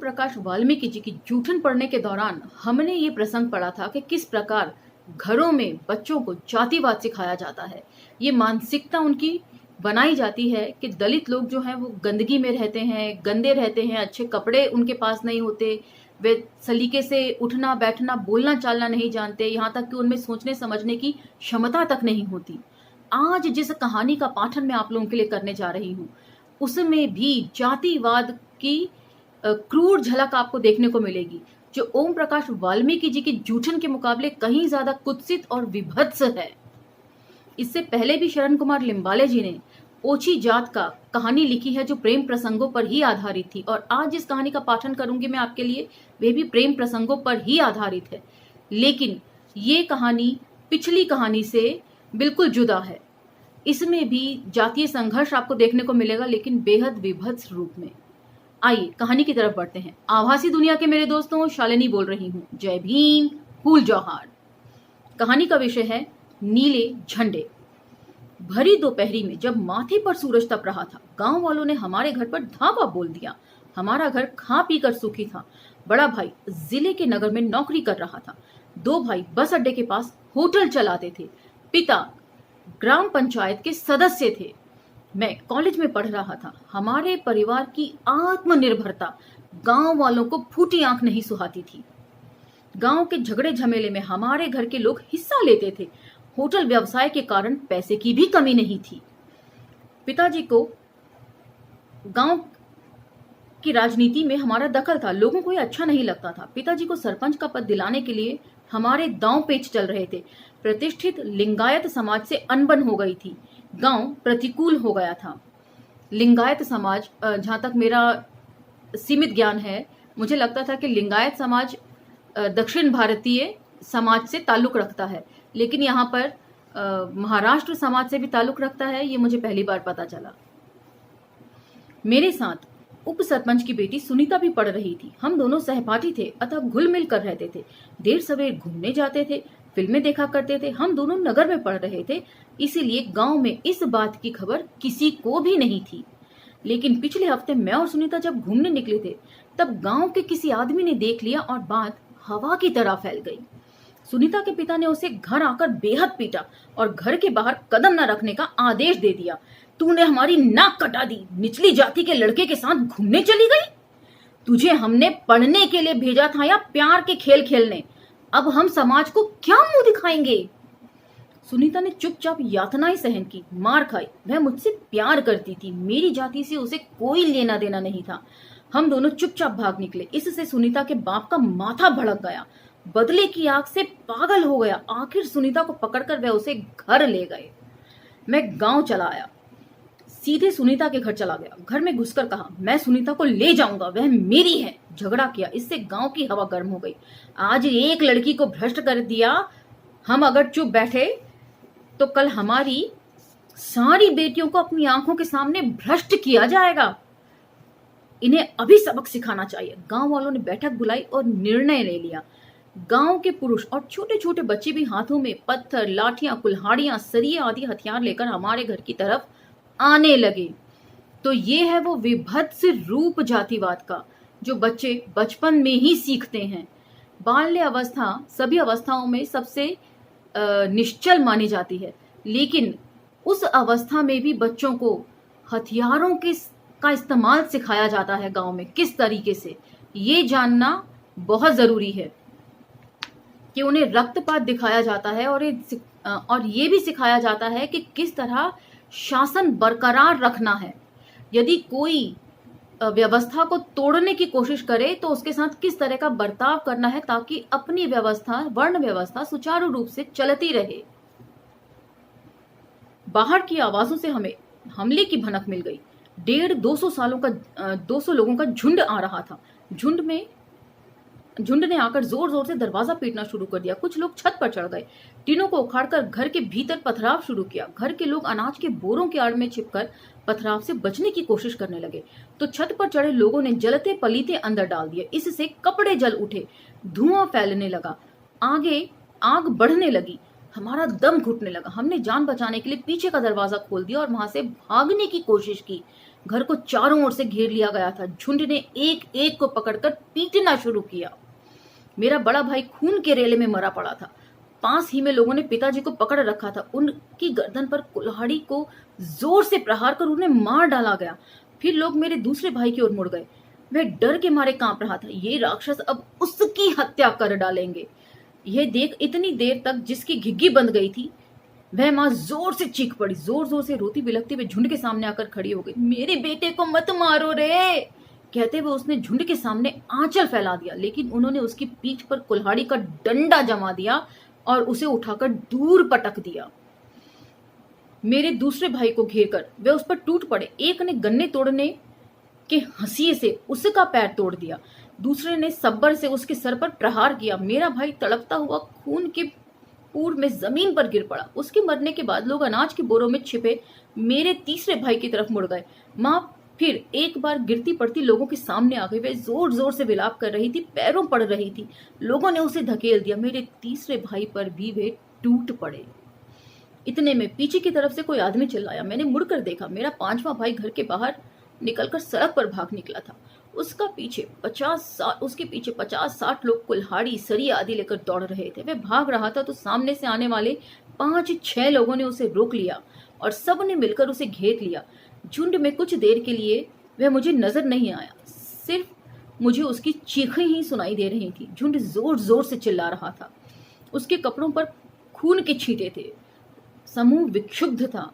प्रकाश वाल्मीकि जी की जूठन पढ़ने के दौरान हमने ये प्रसंग पढ़ा था कि किस प्रकार घरों में बच्चों को जातिवाद सिखाया जाता है। ये मानसिकता उनकी बनाई जाती है कि दलित लोग जो हैं वो गंदगी में रहते हैं, गंदे रहते हैं, अच्छे कपड़े उनके पास नहीं होते, वे सलीके से उठना बैठना बोलना चालना नहीं जानते, यहाँ तक कि उनमें सोचने समझने की क्षमता तक नहीं होती। आज जिस कहानी का पाठन मैं आप लोगों के लिए करने जा रही हूँ उसमें भी जातिवाद की क्रूर झलक आपको देखने को मिलेगी, जो ओम प्रकाश वाल्मीकि जी की जूठन के मुकाबले कहीं ज्यादा कुत्सित और विभत्स है। इससे पहले भी शरण कुमार लिम्बाले जी ने ओछी जात का कहानी लिखी है जो प्रेम प्रसंगों पर ही आधारित थी, और आज जिस कहानी का पाठन करूंगी मैं आपके लिए वे भी प्रेम प्रसंगों पर ही आधारित है, लेकिन ये कहानी पिछली कहानी से बिल्कुल जुदा है। इसमें भी जातीय संघर्ष आपको देखने को मिलेगा, लेकिन बेहद विभत्स रूप में। आइए कहानी की तरफ बढ़ते हैं। आभासी दुनिया के मेरे दोस्तों, शालिनी बोल रही हूँ। जय भीम, कूल जौहार। कहानी का विषय है नीले झंडे। भरी दोपहरी में जब माथे पर सूरज तप रहा था, गांव वालों ने हमारे घर पर धावा बोल दिया। हमारा घर खा पी कर सुखी था। बड़ा भाई जिले के नगर में नौकरी कर रहा था। दो भाई बस अड्डे के पास होटल चलाते थे। पिता ग्राम पंचायत के सदस्य थे। मैं कॉलेज में पढ़ रहा था। हमारे परिवार की आत्मनिर्भरता गांव वालों को फूटी आंख नहीं सुहाती थी। गांव के झगड़े झमेले में हमारे घर के लोग हिस्सा लेते थे। होटल व्यवसाय के कारण पैसे की भी कमी नहीं थी। पिताजी को गांव की राजनीति में हमारा दखल था। लोगों को ये अच्छा नहीं लगता था। पिताजी को सरपंच का पद दिलाने के लिए हमारे दांव पेच चल रहे थे। प्रतिष्ठित लिंगायत समाज से अनबन हो गई थी। गांव प्रतिकूल हो गया था। लिंगायत समाज, जहां तक मेरा सीमित ज्ञान है, मुझे लगता था कि लिंगायत समाज दक्षिण भारतीय समाज से ताल्लुक रखता है, लेकिन यहाँ पर महाराष्ट्र समाज से भी ताल्लुक रखता है। ये मुझे पहली बार पता चला। मेरे साथ उप सरपंच की बेटी सुनीता भी पढ़ रही थी। हम दोनों सहपाठी थे, अतः घुल मिल कर रहते थे। देर सवेर घूमने जाते थे, फिल्में देखा करते थे। हम दोनों नगर में पढ़ रहे थे, इसीलिए गांव में इस बात की खबर किसी को भी नहीं थी। लेकिन पिछले हफ्ते मैं और सुनीता जब घूमने निकले थे, तब गांव के किसी आदमी ने देख लिया और बात हवा की तरह फैल गई। सुनीता के पिता ने उसे घर आकर बेहद पीटा और घर के बाहर कदम न रखने का आदेश दे दिया। तूने हमारी नाक कटा दी, निचली जाति के लड़के के साथ घूमने चली गई। तुझे हमने पढ़ने के लिए भेजा था या प्यार के खेल खेलने? अब हम समाज को क्या मुंह दिखाएंगे? सुनीता ने चुपचाप यातनाएं सहन की, मार खाई। वह मुझसे प्यार करती थी, मेरी जाति से उसे कोई लेना देना नहीं था। हम दोनों चुपचाप भाग निकले। इससे सुनीता के बाप का माथा भड़क गया, बदले की आग से पागल हो गया। आखिर सुनीता को पकड़कर वह उसे घर ले गए। मैं गांव चला आया, सीधे सुनीता के घर चला गया। घर में घुसकर कहा, मैं सुनीता को ले जाऊंगा, वह मेरी है। झगड़ा किया, इससे गांव की हवा गर्म हो गई। आज एक लड़की को भ्रष्ट कर दिया। हम अगर चुप बैठे तो कल हमारी सारी बेटियों को अपनी आंखों के सामने भ्रष्ट किया जाएगा। इन्हें अभी सबक सिखाना चाहिए। गांव वालों ने बैठक बुलाई और निर्णय ले लिया। गांव के पुरुष और छोटे छोटे बच्चे भी हाथों में पत्थर, लाठियां, कुल्हाड़ियां, सरिये आदि हथियार लेकर हमारे घर की तरफ आने लगे। तो ये है वो विभत्स रूप जातिवाद का, जो बच्चे बचपन में ही सीखते हैं। बाल्य अवस्था सभी अवस्थाओं में सबसे निश्चल मानी जाती है, लेकिन उस अवस्था में भी बच्चों को हथियारों का इस्तेमाल सिखाया जाता है। गांव में किस तरीके से, ये जानना बहुत जरूरी है कि उन्हें रक्तपात दिखाया जाता है और ये भी सिखाया जाता है कि किस तरह शासन बरकरार रखना है। यदि कोई व्यवस्था को तोड़ने की कोशिश करे तो उसके साथ किस तरह का बर्ताव करना है, ताकि अपनी व्यवस्था, वर्ण व्यवस्था सुचारू रूप से चलती रहे। बाहर की आवाजों से हमें हमले की भनक मिल गई। 200 लोगों का झुंड आ रहा था। झुंड ने आकर जोर जोर से दरवाजा पीटना शुरू कर दिया। कुछ लोग छत पर चढ़ गए, टीनों को उखाड़कर घर के भीतर पथराव शुरू किया। घर के लोग अनाज के बोरों के आड़ में छिपकर पथराव से बचने की कोशिश करने लगे, तो छत पर चढ़े लोगों ने जलते पलीते अंदर डाल दिए। इससे कपड़े जल उठे, धुआं फैलने लगा, आगे आग बढ़ने लगी। हमारा दम घुटने लगा। हमने जान बचाने के लिए पीछे का दरवाजा खोल दिया और वहां से भागने की कोशिश की। घर को चारों ओर से घेर लिया गया था। झुंड ने एक एक को पकड़कर पीटना शुरू किया। मेरा बड़ा भाई खून के रेले में मरा पड़ा था। पास ही में लोगों ने पिताजी को पकड़ रखा था। उनकी गर्दन पर कुल्हाड़ी को जोर से प्रहार कर उन्हें मार डाला गया। फिर लोग मेरे दूसरे भाई की ओर मुड़ गए। वह डर के मारे कांप रहा था। ये राक्षस अब उसकी हत्या कर डालेंगे। यह देख इतनी देर तक जिसकी घिग्गी बंद गई थी, वह माँ जोर से चीख पड़ी। जोर जोर से रोती बिलखती हुए झुंड के सामने आकर खड़ी हो गई। मेरे बेटे को मत मारो रे, कहते हुए उसने झुंड के सामने आंचल फैला दिया, लेकिन उन्होंने उसकी पीठ पर कुल्हाड़ी का डंडा जमा दिया और उसे उठाकर दूर पटक दिया। मेरे दूसरे भाई को घेरकर वे उस पर टूट पड़े। एक ने गन्ने तोड़ने के हंसिए से उसका पैर तोड़ दिया, दूसरे ने सब्बर से उसके सर पर प्रहार किया। मेरा भाई तड़पता हुआ खून के पूर में जमीन पर गिर पड़ा। उसके मरने के बाद लोग अनाज के बोरों में छिपे मेरे तीसरे भाई की तरफ मुड़ गए। माँ फिर एक बार गिरती पड़ती लोगों के सामने आ गई। वे जोर जोर से विलाप कर रही थी, पैरों पड़ रही थी। लोगों ने उसे धकेल दिया। मेरे तीसरे भाई पर भी वे टूट पड़े। इतने में पीछे की तरफ से कोई आदमी चिल्लाया। मैंने मुड़कर देखा। मेरा पांचवा भाई घर के बाहर निकलकर सड़क पर भाग निकला था। उसके पीछे 50-60 लोग कुल्हाड़ी, सरी आदि लेकर दौड़ रहे थे। वह भाग रहा था तो सामने से आने वाले 5-6 लोगों ने उसे रोक लिया और सब ने मिलकर उसे घेर लिया। झुंड में कुछ देर के लिए वह मुझे नजर नहीं आया, सिर्फ मुझे उसकी चीखें ही सुनाई दे रही थी। झुंड जोर जोर से चिल्ला रहा था। उसके कपड़ों पर खून के छींटे थे। समूह विक्षुब्ध था।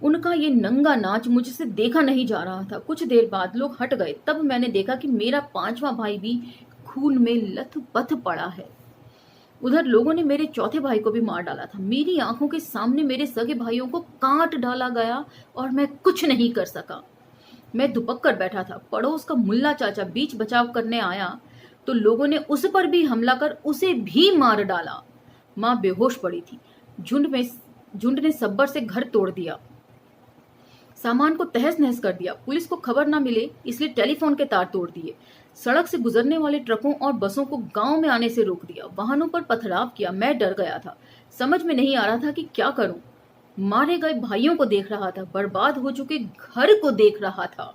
उनका ये नंगा नाच मुझसे देखा नहीं जा रहा था। कुछ देर बाद लोग हट गए। तब मैंने देखा कि मेरा पांचवा भाई भी खून में लथपथ पड़ा है। उधर लोगों ने मेरे चौथे भाई को भी मार डाला था। मेरी आंखों के सामने मेरे सगे भाइयों को काट डाला गया और मैं कुछ नहीं कर सका। मैं दुपक कर बैठा था। पड़ोस का मुल्ला चाचा बीच बचाव करने आया तो लोगों ने उस पर भी हमला कर उसे भी मार डाला। माँ बेहोश पड़ी थी। झुंड ने सब्बर से घर तोड़ दिया, सामान को तहस नहस कर दिया। पुलिस को खबर ना मिले इसलिए टेलीफोन के तार तोड़ दिए। सड़क से गुजरने वाले ट्रकों और बसों को गांव में आने से रोक दिया। वाहनों पर पथराव किया। मैं डर गया था। समझ में नहीं आ रहा था कि क्या करूं। मारे गए भाइयों को देख रहा था, बर्बाद हो चुके घर को देख रहा था।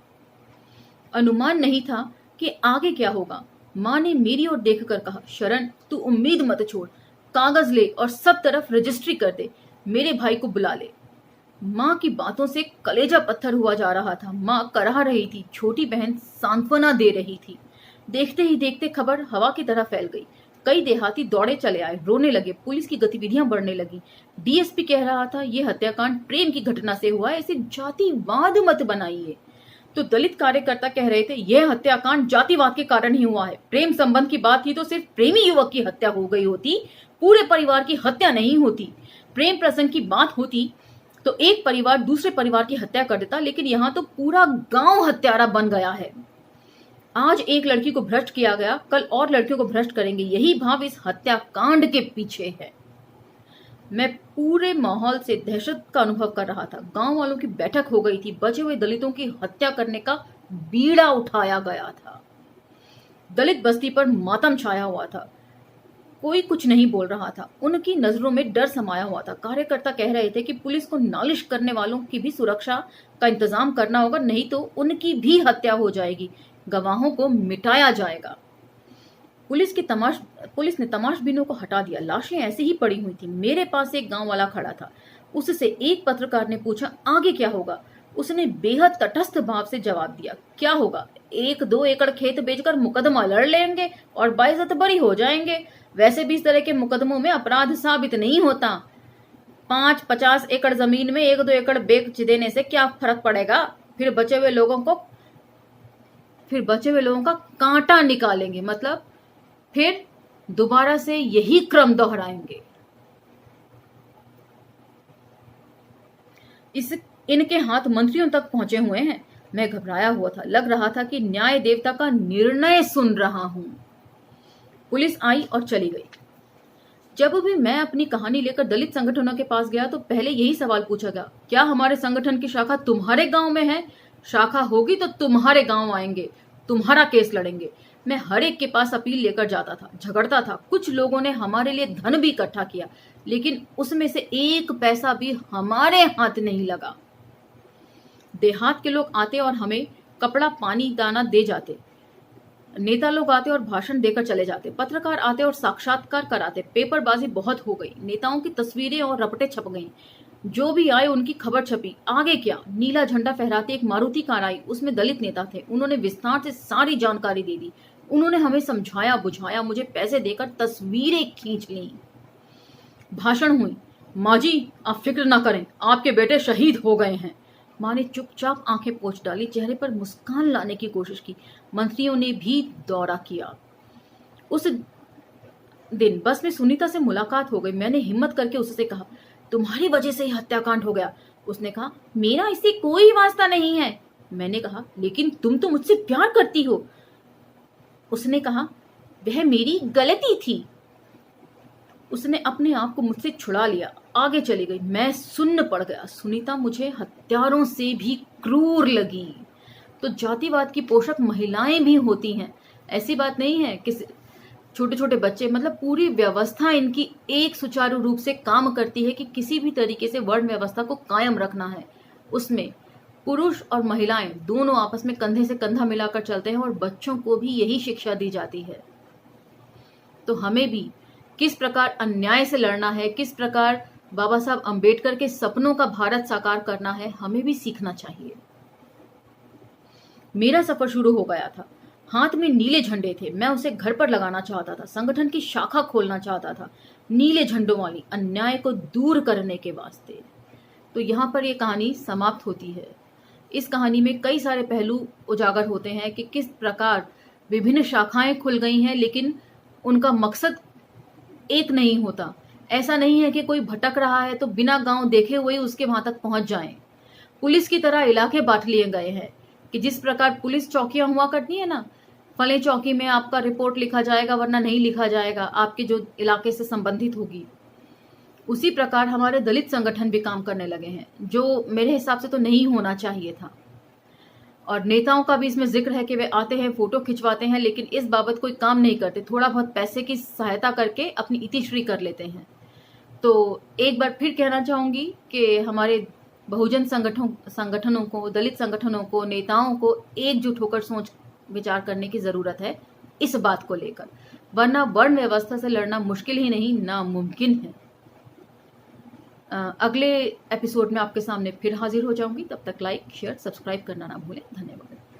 अनुमान नहीं था कि आगे क्या होगा। माँ ने मेरी ओर देखकर कहा, शरण तू उम्मीद मत छोड़, कागज ले और सब तरफ रजिस्ट्री कर दे। मेरे भाई को बुला ले। माँ की बातों से कलेजा पत्थर हुआ जा रहा था। माँ कराह रही थी, छोटी बहन सांत्वना दे रही थी। देखते ही देखते खबर हवा की तरह फैल गई। कई देहाती दौड़े चले आए, रोने लगे। पुलिस की गतिविधियां बढ़ने लगी। डीएसपी कह रहा था, यह हत्याकांड प्रेम की घटना से हुआ है, इसे जातिवाद मत बनाइए। तो दलित कार्यकर्ता कह रहे थे, यह हत्याकांड जातिवाद के कारण ही हुआ है। प्रेम संबंध की बात थी तो सिर्फ प्रेमी युवक की हत्या हो गई होती, पूरे परिवार की हत्या नहीं होती। प्रेम प्रसंग की बात होती तो एक परिवार दूसरे परिवार की हत्या कर देता, लेकिन यहां तो पूरा गांव हत्यारा बन गया है। आज एक लड़की को भ्रष्ट किया गया, कल और लड़कियों को भ्रष्ट करेंगे। यही भाव इस हत्याकांड के पीछे है। मैं पूरे माहौल से दहशत का अनुभव कर रहा था। गांव वालों की बैठक हो गई थी। बचे हुए दलितों की हत्या करने का बीड़ा उठाया गया था। दलित बस्ती पर मातम छाया हुआ था। कोई कुछ नहीं बोल रहा था। उनकी नजरों में डर समाया हुआ था। कार्यकर्ता कह रहे थे कि पुलिस को नालिश करने वालों की भी सुरक्षा का इंतजाम करना होगा, नहीं तो उनकी भी हत्या हो जाएगी, गवाहों को मिटाया जाएगा। पुलिस ने तमाशबीनों को हटा दिया। लाशें ऐसे ही पड़ी हुई थी। मेरे पास एक गांव वाला खड़ा था। उससे एक पत्रकार ने पूछा, आगे क्या होगा? उसने बेहद तटस्थ भाव से जवाब दिया, क्या होगा? 1-2 एकड़ खेत बेचकर मुकदमा लड़ लेंगे और बाइज्जत बरी हो जाएंगे। वैसे भी इस तरह के मुकदमों में अपराध साबित नहीं होता। 5-50 एकड़ जमीन में 1-2 एकड़ बेच देने से क्या फर्क पड़ेगा? फिर बचे हुए लोगों का कांटा निकालेंगे, मतलब फिर दोबारा से यही क्रम दोहराएंगे। इनके हाथ मंत्रियों तक पहुंचे हुए हैं। मैं घबराया हुआ था। लग रहा था कि न्याय देवता का निर्णय सुन रहा हूं। पुलिस आई और चली गई। जब भी मैं अपनी कहानी लेकर दलित संगठनों के पास गया तो पहले यही सवाल पूछा गया, क्या हमारे संगठन की शाखा तुम्हारे गांव में है? शाखा होगी तो तुम्हारे गांव आएंगे, तुम्हारा केस लड़ेंगे। मैं हर एक के पास अपील लेकर जाता था, झगड़ता था। कुछ लोगों ने हमारे लिए धन भी इकट्ठा किया, लेकिन उसमें से एक पैसा भी हमारे हाथ नहीं लगा। देहात के लोग आते और हमें कपड़ा पानी दाना दे जाते, नेता लोग आते और भाषण देकर चले जाते, पत्रकार आते और साक्षात्कार कराते। पेपरबाजी बहुत हो गई, नेताओं की तस्वीरें और रपटे छप गईं। जो भी आए उनकी खबर छपी। आगे क्या, नीला झंडा फहराती एक मारुति कार आई, उसमें दलित नेता थे। उन्होंने विस्तार से सारी जानकारी दे दी। उन्होंने हमें समझाया बुझाया, मुझे पैसे देकर तस्वीरें खींच ली। भाषण हुई। माँ जी आप फिक्र ना करें, आपके बेटे शहीद हो गए हैं। माँ ने चुपचाप आंखें पोंछ डाली, चेहरे पर मुस्कान लाने की कोशिश की। मंत्रियों ने भी दौरा किया। उस दिन बस में सुनीता से मुलाकात हो गई। मैंने हिम्मत करके उससे कहा, तुम्हारी वजह से ही हत्याकांड हो गया। उसने कहा, मेरा इससे कोई वास्ता नहीं है। मैंने कहा, लेकिन तुम तो मुझसे प्यार करती हो। उसने कहा, वह मेरी गलती थी। उसने अपने आप को मुझसे छुड़ा लिया, आगे चली गई। मैं सुन्न पड़ गया। सुनीता मुझे हत्यारों से भी क्रूर लगी। तो जातिवाद की पोषक महिलाएं भी होती हैं। ऐसी बात नहीं है कि छोटे छोटे बच्चे, मतलब पूरी व्यवस्था इनकी एक सुचारू रूप से काम करती है कि किसी भी तरीके से वर्ण व्यवस्था को कायम रखना है। उसमें पुरुष और महिलाएं दोनों आपस में कंधे से कंधा मिलाकर चलते हैं और बच्चों को भी यही शिक्षा दी जाती है। तो हमें भी किस प्रकार अन्याय से लड़ना है, किस प्रकार बाबा साहब अंबेडकर के सपनों का भारत साकार करना है, हमें भी सीखना चाहिए। मेरा सफर शुरू हो गया था। हाथ में नीले झंडे थे। मैं उसे घर पर लगाना चाहता था, संगठन की शाखा खोलना चाहता था, नीले झंडों वाली, अन्याय को दूर करने के वास्ते। तो यहाँ पर ये कहानी समाप्त होती है। इस कहानी में कई सारे पहलू उजागर होते हैं कि किस प्रकार विभिन्न शाखाएं खुल गई हैं, लेकिन उनका मकसद एक नहीं होता। ऐसा नहीं है कि कोई भटक रहा है तो बिना गांव देखे हुए उसके वहां तक पहुंच जाएं। पुलिस की तरह इलाके बांट लिए गए हैं कि जिस प्रकार पुलिस चौकियां हुआ करती है ना, फले चौकी में आपका रिपोर्ट लिखा जाएगा वरना नहीं लिखा जाएगा, आपके जो इलाके से संबंधित होगी। उसी प्रकार हमारे दलित संगठन भी काम करने लगे हैं, जो मेरे हिसाब से तो नहीं होना चाहिए था। और नेताओं का भी इसमें जिक्र है कि वे आते हैं, फोटो खिंचवाते हैं, लेकिन इस बाबत कोई काम नहीं करते, थोड़ा बहुत पैसे की सहायता करके अपनी इतिश्री कर लेते हैं। तो एक बार फिर कहना चाहूंगी कि हमारे बहुजन संगठनों को, दलित संगठनों को, नेताओं को एकजुट होकर सोच विचार करने की जरूरत है इस बात को लेकर, वरना वर्ण व्यवस्था से लड़ना मुश्किल ही नहीं, नामुमकिन है। अगले एपिसोड में आपके सामने फिर हाजिर हो जाऊंगी। तब तक लाइक शेयर सब्सक्राइब करना ना भूलें। धन्यवाद।